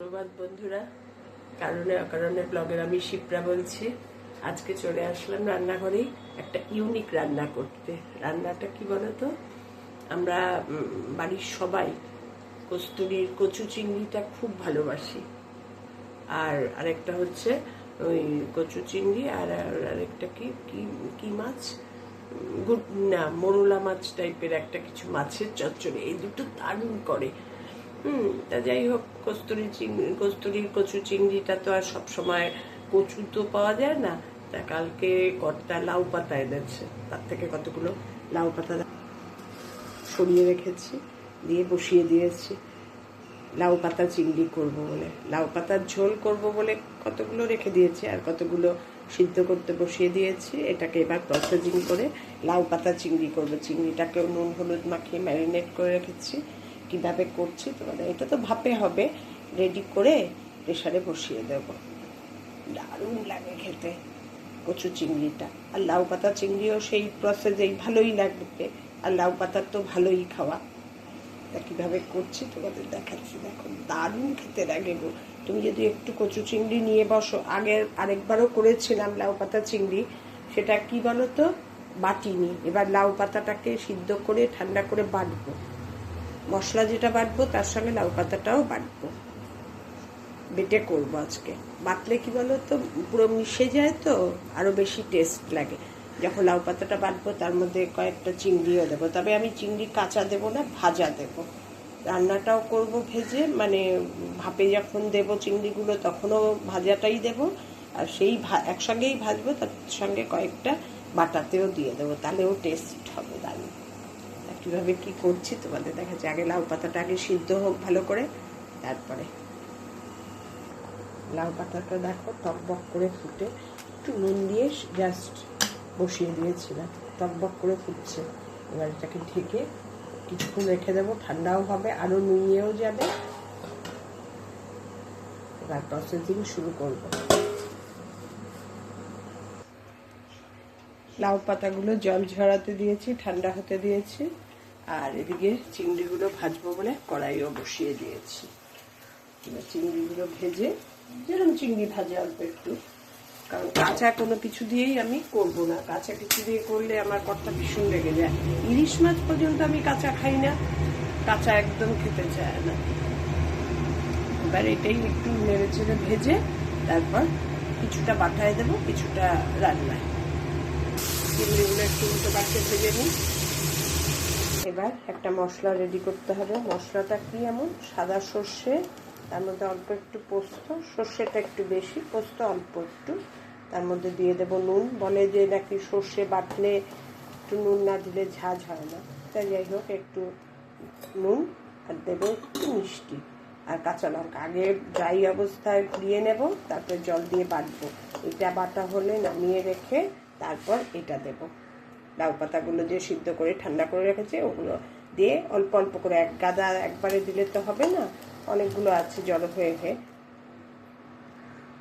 সুপ্রভাত বন্ধুরা, কারণে অকারণে ব্লগের আমি শিপ্রা বলছি। আজকে চলে আসলাম রান্নাঘরেই একটা ইউনিক রান্না করতে। রান্নাটা কি বলতো, আমরা বাড়ির সবাই কস্তুরীর কচু চিংড়িটা খুব ভালোবাসি। আর আরেকটা হচ্ছে ওই কচু চিংড়ি, আর আরেকটা কি কি কি মাছ, না মোরলা মাছ টাইপের একটা কিছু মাছের চচ্চড়ি, এই দুটো দারুণ করে। তা যাই হোক, কস্তুরীর কচু চিংড়িটা তো আর সবসময় কচু তো পাওয়া যায় না। তা কালকে কর্তা লাউ পাতা এনেছে, তার থেকে কতগুলো লাউ পাতা সরিয়ে রেখেছি, দিয়ে বসিয়ে দিয়েছি। লাউ পাতা চিংড়ি করব বলে, লাউ পাতার ঝোল করব বলে কতগুলো রেখে দিয়েছি, আর কতগুলো সিদ্ধ করতে বসিয়ে দিয়েছি। এটাকে এবার প্রসেসিং করে লাউ পাতা চিংড়ি করব। চিংড়িটাকেও নুন হলুদ মাখিয়ে ম্যারিনেট করে রেখেছি। কীভাবে করছি তোমাদের, এটা তো ভাপে হবে, রেডি করে প্রেশারে বসিয়ে দেব। দারুণ লাগে খেতে কচু চিংড়িটা। আর লাউ পাতা চিংড়িও সেই প্রসেসেই ভালোই লাগবে, আর লাউ পাতার তো ভালোই খাওয়া। তা কীভাবে করছি তোমাদের দেখাচ্ছি, দেখো দারুণ খেতে লাগে গো। তুমি যদি একটু কচু চিংড়ি নিয়ে বসো, আরেকবারও করেছিলাম লাউ পাতা চিংড়ি, সেটা কি বলো তো, বাটিনি। এবার লাউ পাতাটাকে সিদ্ধ করে ঠান্ডা করে বাটবো, মশলা যেটা বাটবো তার সঙ্গে লাউ পাতাটাও বাটবো, বেটে করবো আজকে। বাটলে কি বলো তো, পুরো মিশে যায়, তো আরো বেশি টেস্ট লাগে। যখন লাউ পাতাটা বাটবো তার মধ্যে কয়েকটা চিংড়িও দেবো, তবে আমি চিংড়ি কাঁচা দেবো না, ভাজা দেব। রান্নাটাও করব ভেজে, মানে ভাপে যখন দেবো চিংড়িগুলো তখনও ভাজাটাই দেব, আর সেই একসঙ্গেই ভাজবো, তার সঙ্গে কয়েকটা বাটাতেও দিয়ে দেবো, তাহলেও টেস্ট হবে দারুণ। কীভাবে কি করছি তোমাদের দেখাচ্ছি। আগে লাউ পাতাটা আগে সিদ্ধ হোক ভালো করে, তারপরে লাউ পাতাটা দেখো টকবক করে ফুটে, একটু নুন দিয়ে জাস্ট বসিয়ে দিয়েছিলাম, টকবক করে ফুটছে। এবার এটাকে ঢেকে কিছুক্ষণ রেখে দেবো, ঠান্ডাও হবে, আরও নুইয়েও যাবে। এবার প্রসেসিং শুরু করব। লাউ পাতাগুলো জল ঝরাতে দিয়েছি, ঠান্ডা হতে দিয়েছি, আর এদিকে চিংড়িগুলো ভাজবো বলে কড়াইও বসিয়ে দিয়েছি। চিংড়িগুলো ভেজে, যেরকম চিংড়ি ভাজে অল্প একটু, কারণ কাঁচা কোনো কিছু দিয়েই আমি করব না। কাঁচা কিছু দিয়ে করলে আমার কর্তা ভীষণ লেগে যায়। ইলিশ মাছ পর্যন্ত আমি কাঁচা খাই না, কাঁচা একদম খেতে চায় না। এবার এটাই একটু নেড়ে চেড়ে ভেজে তারপর কিছুটা বাটায় দেবো, কিছুটা রান্নায়। চিংড়িগুলো একটু উল্টো পাশে ভেজে নিই। এবার একটা মশলা রেডি করতে হবে। মশলাটা কি, এমন সাদা সর্ষে, তার মধ্যে অল্প একটু পোস্ত, সর্ষেটা একটু বেশি, পোস্ত অল্প একটু, তার মধ্যে দিয়ে দেবো নুন। বলে যে নাকি সর্ষে বাটলে একটু নুন না দিলে ঝাঁঝ হয় না, তাই যাই হোক একটু নুন, আর দেবো একটু মিষ্টি, আর কাঁচা লঙ্কা। আগে ড্রাই অবস্থায় ঘুরিয়ে নেব, তারপরে জল দিয়ে বাটবো। এটা বাটা হলে নামিয়ে রেখে তারপর এটা দেব। লাউ পাতাগুলো যে সিদ্ধ করে ঠান্ডা করে রেখেছে ওগুলো দিয়ে অল্প অল্প করে, এক গাদা একবারে দিলে তো হবে না, অনেকগুলো আছে জড়ো হয়ে হয়ে।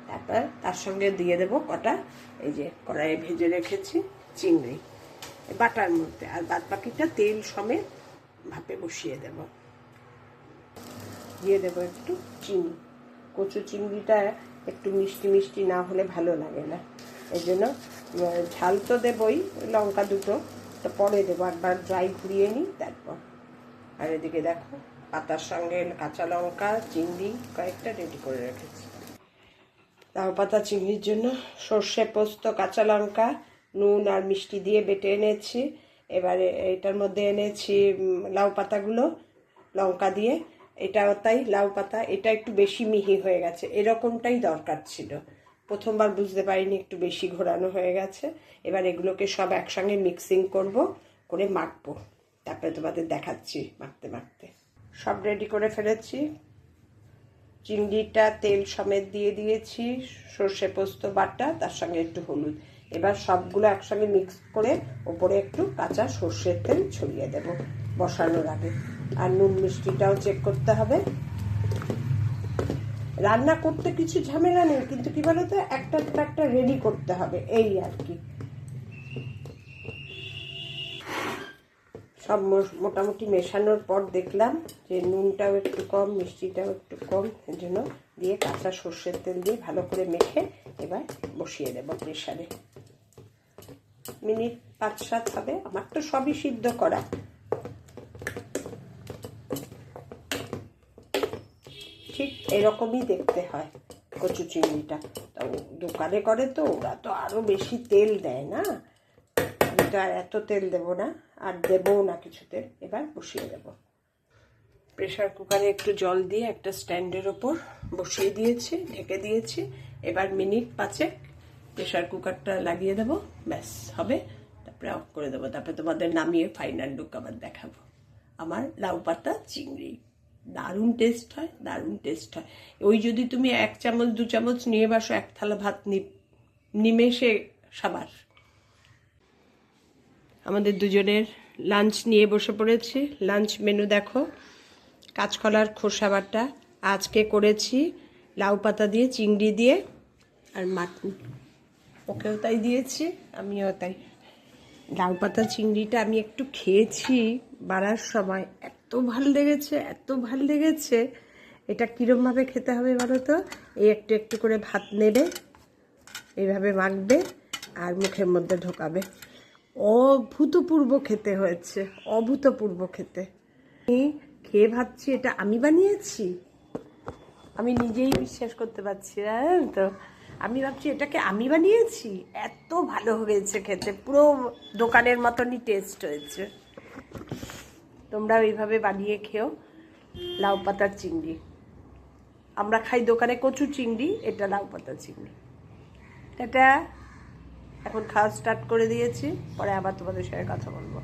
তারপর তার সঙ্গে দিয়ে দেব কটা এই যে কড়াইয়ে ভেজে রেখেছি চিংড়ি বাটার মধ্যে, আর বাদ বাকিটা তেল সমেত ভাপে বসিয়ে দেব। দিয়ে দেব একটু চিনি। কচু চিংড়িটা একটু মিষ্টি মিষ্টি না হলে ভালো লাগে না, এই জন্য ঝাল তো দেবই, লঙ্কা দুটো তো পরে দেবো, একবার ড্রাই ঘুরিয়ে নিই তারপর। আর এদিকে দেখো পাতার সঙ্গে কাঁচা লঙ্কা, চিংড়ি কয়েকটা রেডি করে রেখেছি। লাউ পাতা চিংড়ির জন্য সর্ষে, পোস্ত, কাঁচা লঙ্কা, নুন আর মিষ্টি দিয়ে বেটে এনেছি। এবারে এটার মধ্যে এনেছি লাউ পাতাগুলো লঙ্কা দিয়ে। এটাও তাই, লাউ পাতা এটা একটু বেশি মিহি হয়ে গেছে, এরকমটাই দরকার ছিল। প্রথমবার বুঝতে পারিনি, একটু বেশি ঘোরানো হয়ে গেছে। এবার এগুলোকে সব একসঙ্গে মিক্সিং করব, করে মাখবো, তারপরে তোমাদের দেখাচ্ছি মাখতে মাখতে। সব রেডি করে ফেলেছি, চিংড়িটা তেল সমেত দিয়ে দিয়েছি, সর্ষে পোস্ত বাটা, তার সঙ্গে একটু হলুদ। এবার সবগুলো একসঙ্গে মিক্স করে ওপরে একটু কাঁচা সর্ষের তেল ছড়িয়ে দেব বসানোর আগে। আর নুন মিষ্টিটাও চেক করতে হবে। রান্না করতে কিছু ঝামেলা নেই, কিন্তু কি বলতো, একটা রেডি করতে হবে, এই আর কি। সব মোটামুটি মেশানোর পর দেখলাম যে নুনটাও একটু কম, মিষ্টিটাও একটু কম, এর জন্য দিয়ে কাঁচা সর্ষের তেল দিয়ে ভালো করে মেখে এবার বসিয়ে দেবো প্রেশারে। মিনিট 5-7 হবে, আমার তো সবই সিদ্ধ করা। ঠিক এরকমই দেখতে হয় কচু চিংড়িটা। তো দোকানে করে তো ওরা তো আরও বেশি তেল দেয় না, আমি তো আর এত তেল দেবো না, আর দেবও না কিছু তেল। এবার বসিয়ে দেব। প্রেশার কুকারে একটু জল দিয়ে একটা স্ট্যান্ডের ওপর বসিয়ে দিয়েছি, ঢেকে দিয়েছি। এবার মিনিট 5 প্রেশার কুকারটা লাগিয়ে দেবো, ব্যাস হবে। তারপরে অফ করে দেবো। তারপরে তোমাদের নামিয়ে ফাইনাল লুক আবার দেখাবো। আমার লাউ পাতা চিংড়ি দারুণ টেস্ট হয়, দারুণ টেস্ট হয়। ওই যদি তুমি 1 চামচ 2 চামচ নিয়ে বসো, 1 থালা ভাত নিমেষে সাবার। আমাদের দুজনের লাঞ্চ নিয়ে বসে পড়েছি। লাঞ্চ মেনু দেখো, কাঁচকলার খোসা বাটা আজকে করেছি লাউ পাতা দিয়ে, চিংড়ি দিয়ে, আর মাটন। ওকেও তাই দিয়েছি, আমিও তাই। লাউ পাতা চিংড়িটা আমি একটু খেয়েছি বাড়ার সময়, এত ভাল লেগেছে, এত ভাল লেগেছে। এটা কীরমভাবে খেতে হবে বলো তো? এই একটু একটু করে ভাত নেবে, এইভাবে মাখবে আর মুখের মধ্যে ঢোকাবে। অভূতপূর্ব খেতে হয়েছে, অভূতপূর্ব খেতে। আমি খেয়ে ভাবছি এটা আমি বানিয়েছি, আমি নিজেই বিশ্বাস করতে পারছি না। তো আমি ভাবছি এটাকে আমি বানিয়েছি, এত ভালো হয়েছে খেতে, পুরো দোকানের মতনই টেস্ট হয়েছে। তোমরা এইভাবে বানিয়ে খেও লাউ পাতার চিংড়ি। আমরা খাই দোকানে কচু চিংড়ি, এটা লাউ পাতা চিংড়ি। এটা এখন খাওয়া স্টার্ট করে দিয়েছি, পরে আবার তোমাদের সঙ্গে কথা বলবো।